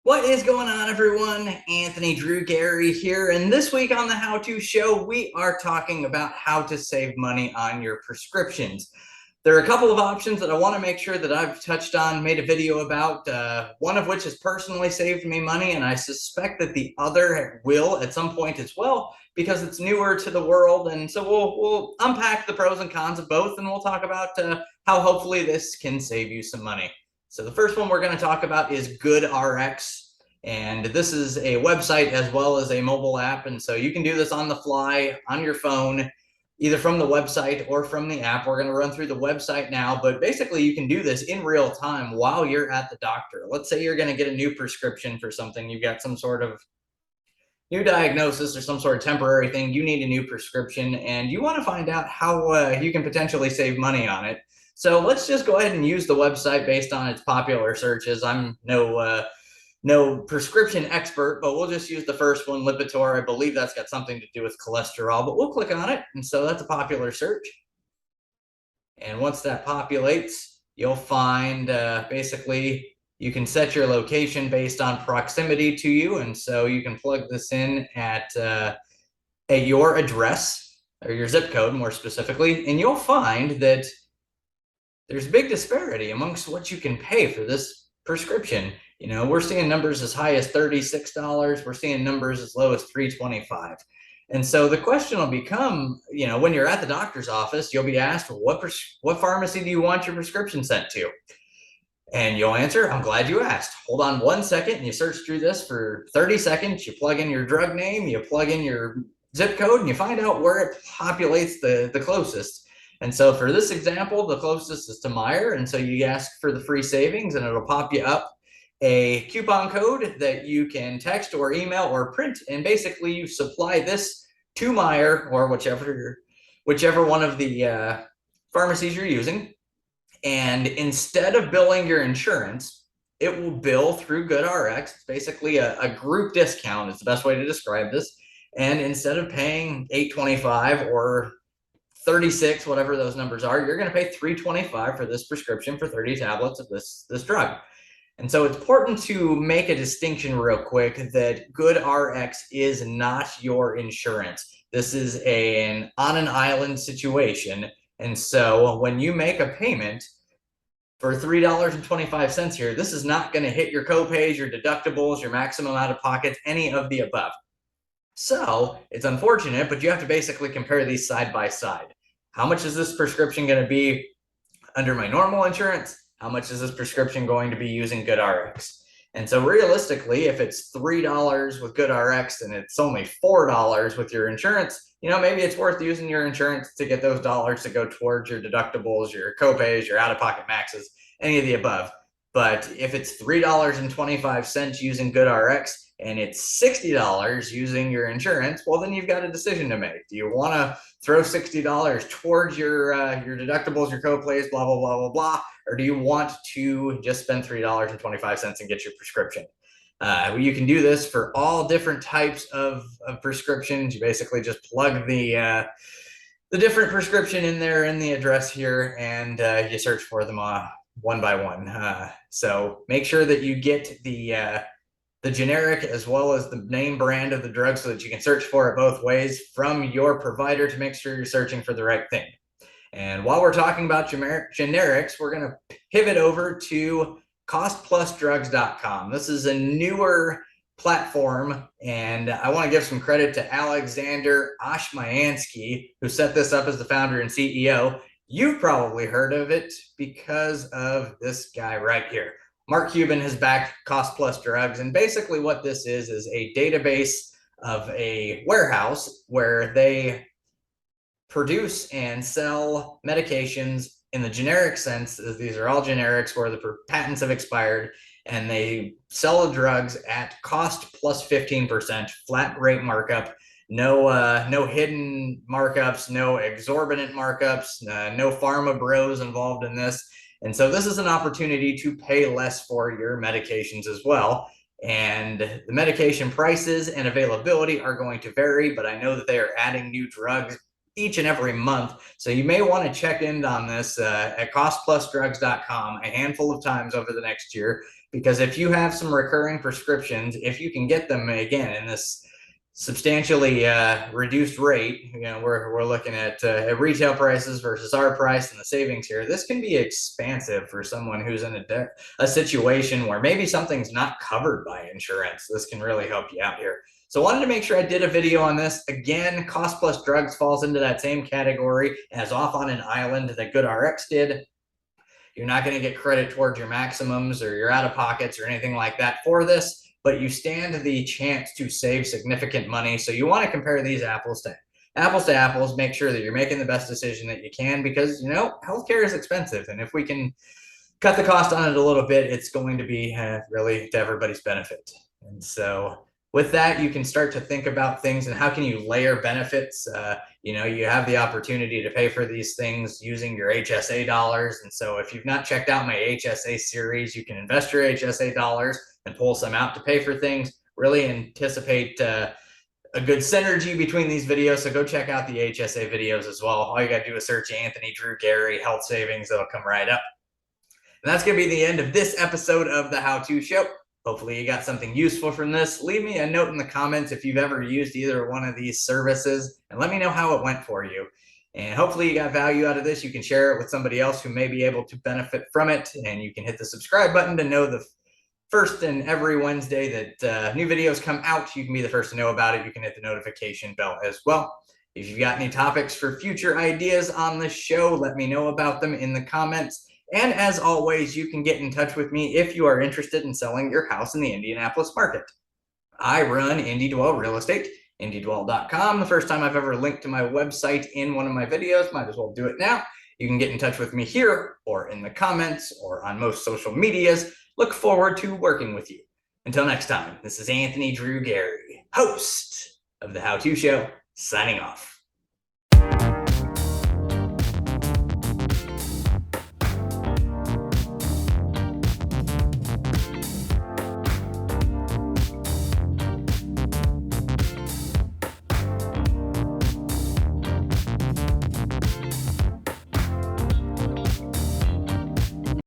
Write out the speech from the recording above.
What is going on, everyone? Anthony Drew Gary here, and this week on the How To Show, we are talking about how to save money on your prescriptions. There are a couple of options that I want to make sure that I've touched on, made a video about, one of which has personally saved me money, and I suspect that the other will at some point as well, because it's newer to the world. And so we'll unpack the pros and cons of both, and we'll talk about how hopefully this can save you some money. So the first one we're going to talk about is GoodRx. And this is a website as well as a mobile app. And so you can do this on the fly, on your phone, either from the website or from the app. We're going to run through the website now, but basically you can do this in real time while you're at the doctor. Let's say you're going to get a new prescription for something. You've got some sort of new diagnosis or some sort of temporary thing. You need a new prescription and you want to find out how you can potentially save money on it. So let's just go ahead and use the website based on its popular searches. I'm no prescription expert, but we'll just use the first one, Lipitor. I believe that's got something to do with cholesterol, but we'll click on it. And so that's a popular search. And once that populates, you'll find basically you can set your location based on proximity to you. And so you can plug this in at your address or your zip code more specifically, and you'll find that there's a big disparity amongst what you can pay for this prescription. You know, we're seeing numbers as high as $36. We're seeing numbers as low as $325. And so the question will become, you know, when you're at the doctor's office, you'll be asked, what pharmacy do you want your prescription sent to? And you'll answer, I'm glad you asked. Hold on 1 second, and you search through this for 30 seconds. You plug in your drug name, you plug in your zip code, and you find out where it populates the closest. And so for this example, the closest is to Meijer. And so you ask for the free savings, and it'll pop you up a coupon code that you can text or email or print. And basically you supply this to Meijer or whichever one of the pharmacies you're using. And instead of billing your insurance, it will bill through GoodRx. It's basically a group discount is the best way to describe this. And instead of paying $8.25 or 36, whatever those numbers are, you're going to pay $3.25 for this prescription for 30 tablets of this drug. And so it's important to make a distinction real quick that GoodRx is not your insurance. This is an on an island situation. And so when you make a payment for $3.25 here, this is not going to hit your copays, your deductibles, your maximum out of pocket, any of the above. So it's unfortunate, but you have to basically compare these side by side. How much is this prescription going to be under my normal insurance? How much is this prescription going to be using GoodRx? And so realistically, if it's $3 with GoodRx and it's only $4 with your insurance, you know, maybe it's worth using your insurance to get those dollars to go towards your deductibles, your copays, your out-of-pocket maxes, any of the above. But if it's $3.25 using GoodRx and it's $60 using your insurance, well, then you've got a decision to make. Do you want to throw $60 towards your deductibles, your copays, blah, blah, blah, blah, blah, or do you want to just spend $3.25 and get your prescription? You can do this for all different types of prescriptions. You basically just plug the different prescription in there in the address here, and you search for them one by one. So make sure that you get the generic as well as the name brand of the drug so that you can search for it both ways from your provider to make sure you're searching for the right thing. And while we're talking about generics, we're going to pivot over to costplusdrugs.com. This is a newer platform, and I want to give some credit to Alexander Oshmayansky, who set this up as the founder and CEO. You've probably heard of it because of this guy right here. Mark Cuban has backed Cost Plus Drugs, and basically what this is a database of a warehouse where they produce and sell medications in the generic sense. These are all generics where the patents have expired, and they sell the drugs at cost plus 15%, flat rate markup. No hidden markups, no exorbitant markups, no pharma bros involved in this. And so this is an opportunity to pay less for your medications as well. And the medication prices and availability are going to vary, but I know that they are adding new drugs each and every month. So you may want to check in on this at costplusdrugs.com a handful of times over the next year. because if you have some recurring prescriptions, if you can get them again in this substantially reduced rate, we're looking at retail prices versus our price and the savings here. This can be expansive for someone who's in a situation where maybe something's not covered by insurance. This can really help you out here. So I wanted to make sure I did a video on this. Again, Cost Plus Drugs falls into that same category as Off on an Island that GoodRx did. You're not going to get credit towards your maximums or your out-of-pockets or anything like that for this, but you stand the chance to save significant money. So you want to compare these apples to apples, make sure that you're making the best decision that you can, because, healthcare is expensive. And if we can cut the cost on it a little bit, it's going to be really to everybody's benefit. And so with that, you can start to think about things and how can you layer benefits. You have the opportunity to pay for these things using your HSA dollars. And so if you've not checked out my HSA series, you can invest your HSA dollars and pull some out to pay for things. Really anticipate a good synergy between these videos. So go check out the HSA videos as well. All you got to do is search Anthony Drew Gary Health Savings. It'll come right up. And that's going to be the end of this episode of the How To Show. Hopefully you got something useful from this. Leave me a note in the comments if you've ever used either one of these services, and let me know how it went for you. And hopefully you got value out of this. You can share it with somebody else who may be able to benefit from it, and you can hit the subscribe button to know the first and every Wednesday that new videos come out. You can be the first to know about it. You can hit the notification bell as well. If you've got any topics for future ideas on the show, let me know about them in the comments. And as always, you can get in touch with me if you are interested in selling your house in the Indianapolis market. I run IndieDwell Real Estate, IndieDwell.com. The first time I've ever linked to my website in one of my videos, might as well do it now. You can get in touch with me here or in the comments or on most social medias. Look forward to working with you. Until next time, this is Anthony Drew Gary, host of The How To Show, signing off.